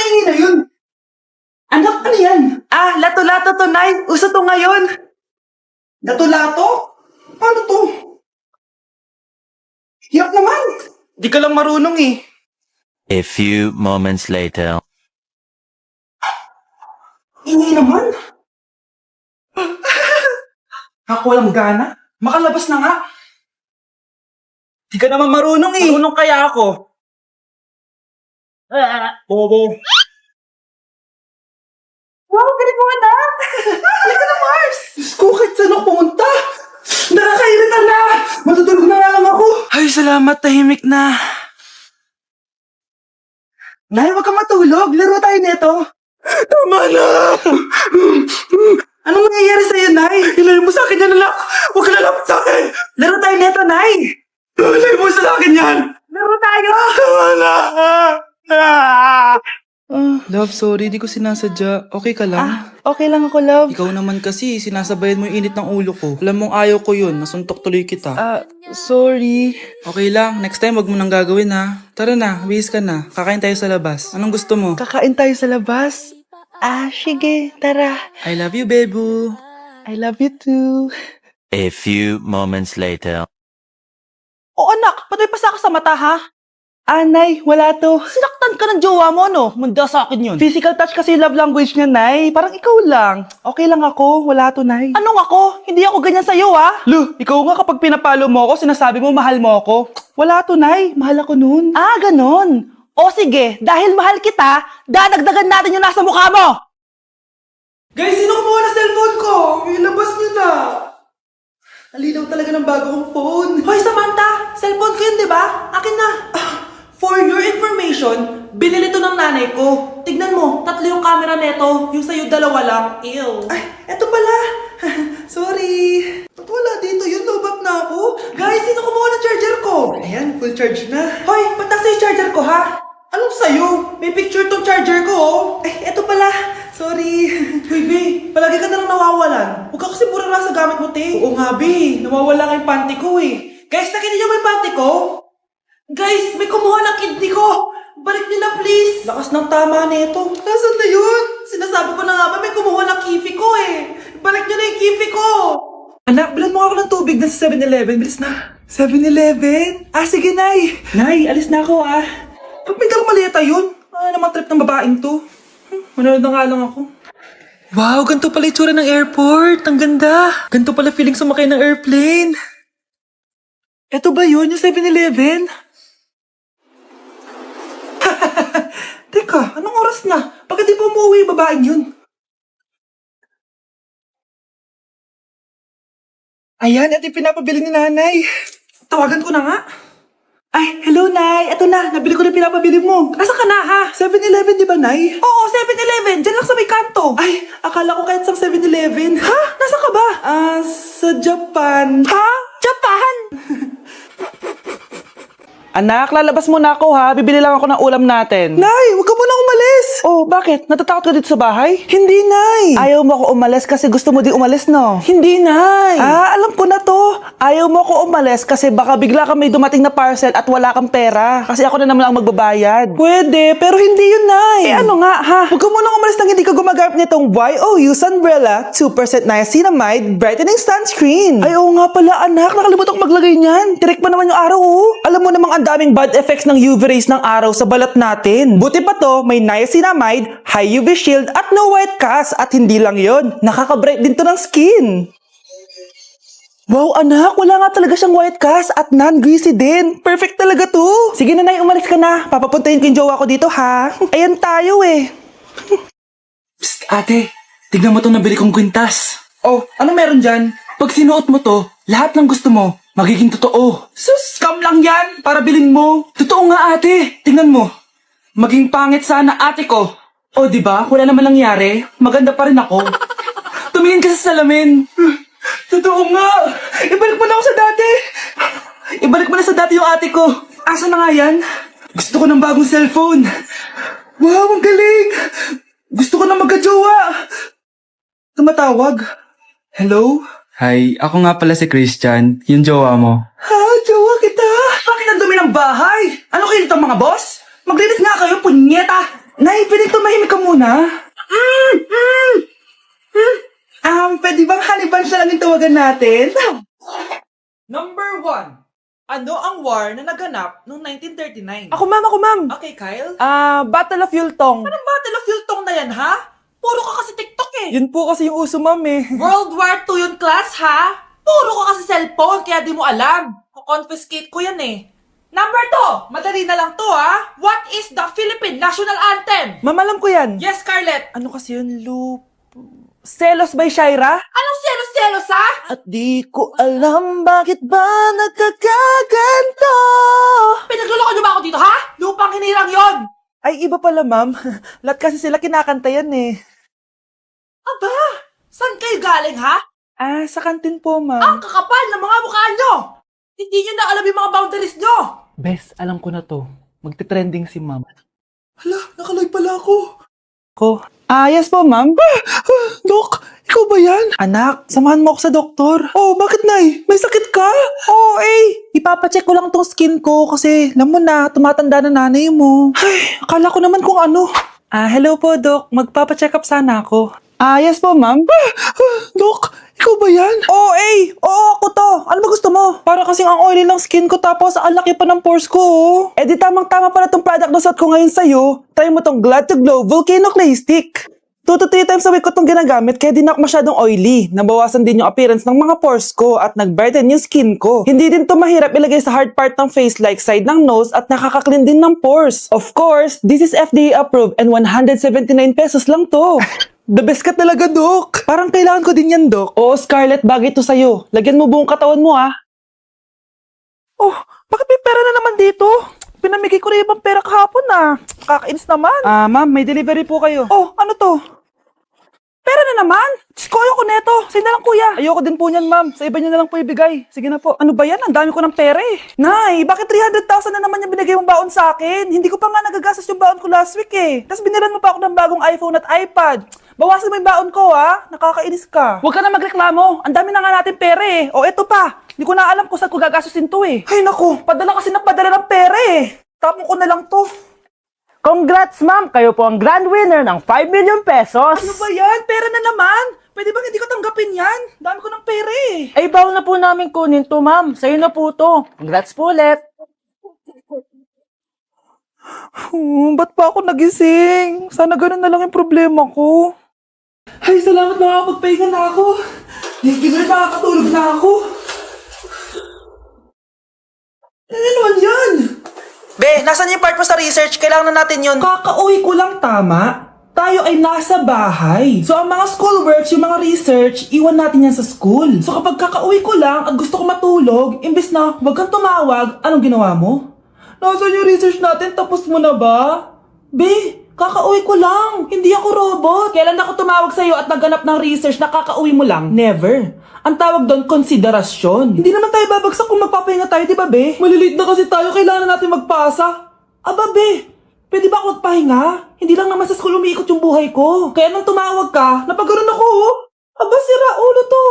maingay na yun? Anak, ano yan? Lato-lato to, Nay. Uso to ngayon. Lato-lato? Paano to? Hirap naman. Di ka lang marunong eh. A few moments later. Ingay naman. Ako walang gana. Makalabas na nga. Di ka naman marunong eh. Marunong kaya ako. Bobo. Wow, galing mo anak! Halika na, Mars! Diyos ko, kahit saan ako pumunta! Nakakairita na! Matutulog na nga lang ako! Ay, salamat. Tahimik na. Nay, huwag kang matulog! Laro tayo nito! Tama na! Anong nangyayari sa'yo, Nay? Ilayo mo sa akin yan, anak. Huwag ka lalapit sa akin. Laro tayo nito, Nay! Ilayo mo sa akin yan. Laro tayo! Tama na. Love, sorry. Di ko sinasadya. Okay ka lang? Okay lang ako, love. Ikaw naman kasi, sinasabayan mo yung init ng ulo ko. Alam mong ayaw ko yun. Nasuntok tuloy kita. Sorry. Okay lang. Next time, wag mo nang gagawin ha. Tara na, bihis ka na. Kakain tayo sa labas. Anong gusto mo? Kakain tayo sa labas. Sige, tara. I love you, Bebu. I love you too. A few moments later. Anak, patay pa sa sa mata, ha? Nay, wala to. Sinaktan ka ng jowa mo, no? Manda sa akin yun. Physical touch kasi love language niya, Nay. Parang ikaw lang. Okay lang ako, wala to, Nay. Anong ako? Hindi ako ganyan sa'yo, ha? Lu, ikaw nga kapag pinapalo mo ako, sinasabi mo mahal mo ako. Wala to, Nay. Mahal ako nun. Ganon. O sige, dahil mahal kita, dadagdagan natin yung nasa mukha mo. Guys, sino kumuha na cellphone ko? Ilabas niyo na. Alinaw talaga ng bago kong phone. Hoy, Samantha! Cellphone ko yun, di ba? Akin na. For your information, binili to ng nanay ko. Tignan mo, 3 yung camera neto. Yung sa'yo, 2 lang. Ew. Ay, eto pala. Sorry. Ba't wala dito yun? Lobat na ako. Guys, sino kumuha ng charger ko? Ayan, full charge na. Hoy, ba't nasa yung charger ko, ha? Anong sa'yo? May picture tong charger ko, oh. Ay, eto pala. Sorry. Hoy, Be, palagi ka na lang nawawalan. Huwag ka kasi pura sa gamit mo, te. Oo nga, Be. Nawawala nga yung panty ko, eh. Guys, nakita niyo ba yung panty ko? Guys, may kumuha ng kidney ko. Balik niyo na, please. Lakas ng tama nito. Nasaan na yun? Sinasabi ko na nga ba, may kumuha ng kifi ko, eh. Balik niyo na yung kifi ko. Anak, bilan mo ako ng tubig na sa 7-Eleven. Bilis na. 7-Eleven? Sige, Nay. Nay, alis na ako, Pag may dalang maleta yun. Naman trip ng babaeng to. Manood na nga lang ako. Wow, ganito pala itsura ng airport. Ang ganda. Ganito pala feeling sumakay ng airplane. Eto ba yun? Yung 7-Eleven? Teka, anong oras na? Bakit di pa umuwi yung babaeng yun? Ayan, ito yung pinapabili ni nanay. Tawagan ko na nga. Ay, hello, Nay. Eto na, nabili ko na pinapabili mo. Asa ka na, ha? 7-Eleven, di ba, Nay? Oo, 7-Eleven. Diyan lang sa may kanto. Ay, akala ko kahit sa 7-Eleven. Ha? Nasa ka ba? Sa Japan. Ha? Japan? Anak, lalabas muna ako ha. Bibili lang ako ng ulam natin. Nay, huwag ka muna umalis. Oh, bakit? Natatakot ka dito sa bahay? Hindi, Nay. Ayaw mo ako umalis kasi gusto mo di umalis, no? Hindi, Nay. Alam ko na to. Ayaw mo ako umalis kasi baka bigla kang may dumating na parcel at wala kang pera. Kasi ako na naman ang magbabayad. Pwede, pero hindi yun, Nay. Ano nga, ha? Huwag ka muna umalis nang hindi ka gumagamit nitong YOU Sunbrella 2% niacinamide brightening sunscreen. Ay, oo nga pala, anak. Nakalimutan ko maglagay niyan. Tirik pa naman yung araw, oh. Alam mo namang ang daming bad effects ng UV rays ng araw sa balat natin. Buti pa to, may niacinamide, high UV shield at no white cast. At hindi lang yon, nakaka-bright din to ng skin. Wow, anak. Wala nga talaga siyang white cast at non-greasy din. Perfect talaga to. Sige na, Nay, umalis ka na. Papapuntahin ko yung jowa ko dito, ha? Ayan tayo, eh. Psst, ate. Tignan mo itong nabili kong kwintas. Oh, ano meron dyan? Pag sinuot mo to, lahat ng gusto mo, magiging totoo. Sus, scam lang yan para bilhin mo. Totoo nga, ate. Tingnan mo. Maging pangit sana ate ko. O, di ba? Wala naman nangyari. Maganda pa rin ako. Tumingin ka sa salamin. Totoo nga. Ibalik mo na ako sa dati. Ibalik mo na sa dati yung ate ko. Asa na nga yan? Gusto ko ng bagong cellphone. Wow, ang galing. Gusto ko na magka-jowa. Tumatawag. Hello? Hi, ako nga pala si Christian, yung jowa mo. Ha? Jowa kita? Bakit ang dumi ng bahay? Ano kayo dito mga boss? Maglinis nga kayo, punyeta! Nay, pwede tumahimik ka muna? Pwede bang honey bunch na lang yung tawagan natin? Number 1. Ano ang war na naganap noong 1939? Ako ma'am. Okay, Kyle. Battle of Yultong. Anong Battle of Yultong na yan, ha? Puro ka kasi TikTok eh. Yun po kasi yung uso ma'am eh. World War II yun, class, ha? Puro ka kasi cellphone, kaya di mo alam. Confiscate ko yan eh. Number 2. Madali na lang to, ha? What is the Philippine National Anthem? Ma'am, alam ko yan. Yes, Scarlett. Ano kasi yun, Loop? Selos by Shaira? Anong selos-selos, ha? At di ko alam bakit ba nagkakaganto. Pinagluloko niyo ba ako dito, ha? Lupang hinirang yon. Ay, iba pala ma'am. Lahat kasi sila kinakanta yan eh. Aba, saan kayo galing, ha? Sa kantin po ma'am. Ang kakapal ng mga mukha nyo. Hindi nyo na alam yung mga boundaries nyo. Bes, alam ko na to. Magte-trending si ma'am. Hala, nakalive pala ako. Yes po, ma'am. Dok, ikaw ba yan? Anak, samahan mo ako sa doktor. Oh, bakit, Nay? May sakit ka? Oo, ipapacheck ko lang tong skin ko kasi, alam mo na, tumatanda na nanay mo. Ay, akala ko naman kung ano. Hello po, Dok. Magpapacheck up sana ako. Yes po, ma'am. Dok, ikaw ba yan? Oo, ako to. Ano ba gusto mo? Para kasing ang oily lang skin ko tapos ang laki pa ng pores ko, oh. Di tamang-tama pala tong product na suot ko ngayon sa'yo. Try mo tong Glad to Glow Volcano Clay Stick. 2 to 3 times a week ko tong ginagamit kaya di na ako masyadong oily. Nabawasan din yung appearance ng mga pores ko at nag-brighten yung skin ko. Hindi din to mahirap ilagay sa hard part ng face like side ng nose at nakaka-clean din ng pores. Of course, this is FDA approved and 179 pesos lang to. The best ka talaga, Dok. Parang kailangan ko din yan, Dok. Oo, Scarlett, bagay to sa'yo. Lagyan mo buong katawan mo, ha? Oh, bakit may pera na naman dito? Pinamigay ko na ibang pera kahapon, Kakainis naman. Ma'am, may delivery po kayo. Oh, ano to? Pera na naman? Diyos ko, ayoko neto. Sa'yo na lang, kuya. Ayoko din po niyan, ma'am. Sa iba niyo na lang po ibigay. Sige na po. Ano ba yan? Ang dami ko ng pera eh. Nay, bakit 300,000 na naman yung binigay mong baon sa akin? Hindi ko pa nga nagagastos yung baon ko last week eh. Tapos binilan mo pa ako ng bagong iPhone at iPad. Bawasan mo yung baon ko, ha? Nakakainis ka. Huwag ka na magreklamo. Ang dami na nga natin pera eh. O, eto pa. Hindi ko na alam kung saan ko gagastusin to eh. Ay, naku. Padala kasi ng padala ng pera eh. Tapon ko na lang to. Congrats, ma'am! Kayo po ang grand winner ng 5 million pesos! Ano ba yan? Pera na naman. Pwede bang hindi ko tanggapin yan? Dami ko ng pera eh. Ay, bawal na po namin kunin to, ma'am. Sa'yo na po to. Congrats po ulit! Ba't pa ako nagising? Sana ganun na lang yung problema ko. Ay, salamat makakapagpahinga na ako. Hindi makakatulog na ako. Ano naman yan? Be, nasan yung part mo sa research? Kailangan na natin yun. Kakauwi ko lang, tama? Tayo ay nasa bahay. So, ang mga schoolworks, yung mga research, iwan natin yan sa school. So, kapag kakauwi ko lang at gusto ko matulog, imbes na wag kang tumawag, anong ginawa mo? Nasaan yung research natin? Tapos mo na ba? Be, kakauwi ko lang. Hindi ako robot. Kailan ako tumawag sa'yo at nagganap ng research na kakauwi mo lang? Never. Ang tawag doon, konsiderasyon. Hindi naman tayo babagsak kung magpapahinga tayo, di ba, be? Malilate na kasi tayo, kailangan natin magpasa. Aba, be, pwede ba ako magpahinga? Hindi lang naman sa school umiikot yung buhay ko. Kaya nang tumawag ka, napagano'n ako, oh. Aba, sira ulo to,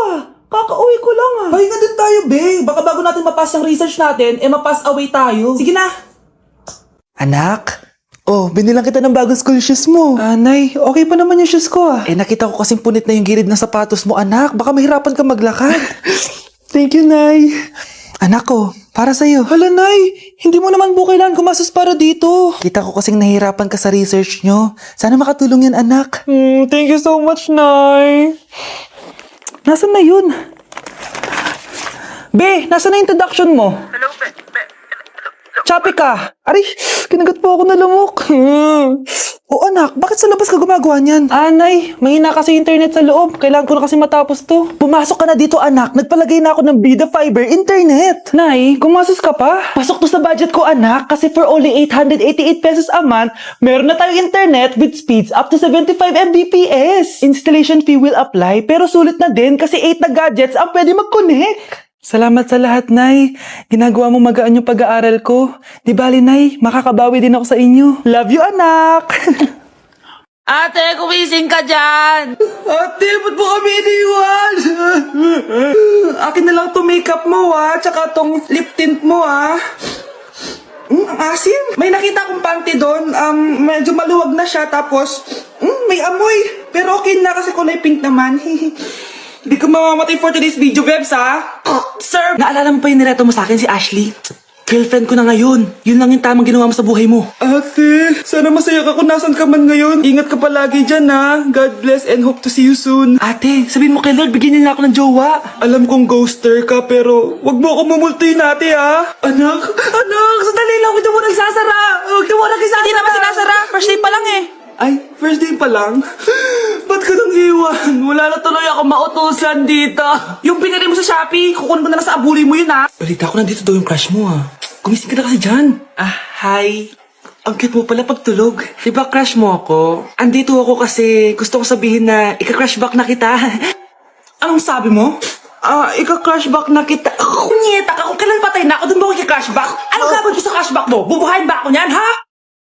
Kakauwi ko lang, Pahinga din tayo, be. Baka bago natin mapass yung research natin, mapass away tayo. Sige na. Anak, binilang kita ng bagong school shoes mo. Nay, okay pa naman yung shoes ko, nakita ko kasing punit na yung gilid ng sapatos mo, anak. Baka mahirapan ka maglakad. Thank you, Nay. Anak ko, para sa'yo. Hala, Nay, hindi mo naman po kailangan gumastos para dito. Kita ko kasing nahihirapan ka sa research nyo. Sana makatulong yan, anak. Thank you so much, Nay. Nasaan na yun? Be, nasaan na introduction mo? Hello, Be. Choppy ka. Aray, kinagat po ako na lumok. Anak, bakit sa labas ka gumagawa niyan? Nay, mahina kasi internet sa loob. Kailangan ko na kasi matapos to. Pumasok ka na dito, anak. Nagpalagay na ako ng Bida Fiber Internet. Nay, gumasos ka pa? Pasok to sa budget ko, anak. Kasi for only 888 pesos a month, meron na tayong internet with speeds up to 75 Mbps. Installation fee will apply, pero sulit na din kasi 8 na gadgets ang pwede mag-connect. Salamat sa lahat, Nay. Ginagawa mo magaan yung pag-aaral ko. Di bali, Nay, makakabawi din ako sa inyo. Love you, anak! Ate, kumising ka dyan! Ate, ba't mo kami iniwan? Akin na lang to makeup mo, tsaka tong lip tint mo, Ang asim. May nakita akong panty doon. Medyo maluwag na siya. Tapos, may amoy. Pero okay na kasi kulay pink naman. Hindi ko mamamatay for today's video, Bebs, ha? Sir! Naalala mo pa yung nireto mo sa akin, si Ashley? Girlfriend ko na ngayon. Yun lang yung tamang ginawa mo sa buhay mo. Ate, sana masaya ka kung nasan ka man ngayon. Ingat ka palagi dyan, ha? God bless and hope to see you soon. Ate, sabihin mo kay Lord, bigyan niya na ako ng jowa. Alam kong ghoster ka, pero wag mo ako mumultuin, ate, ha? Anak, sandali lang. Huwag na mo nagsasara. Huwag na mo nagsasara. Hindi naman sinasara. First day pa lang eh. Ay, first day pa lang? Ba't ka nang iwan? Wala na tuloy ako mautusan dito. Yung pinili mo sa Shopee, kukunin ko na lang sa abuli mo yun, ha? Balita ko nandito daw yung crush mo, ha? Gumising ka na kasi dyan. Hi. Ang cute mo pala pagtulog. Diba crush mo ako? Andito ako kasi gusto ko sabihin na ika-crush back na kita. Anong sabi mo? Ika-crush back na kita. Kunyeta ka, kung kailan patay na ako, dun ba ako ika-crush back? Anong gagawin ko sa crush back mo? Bubuhayin ba ako niyan, ha?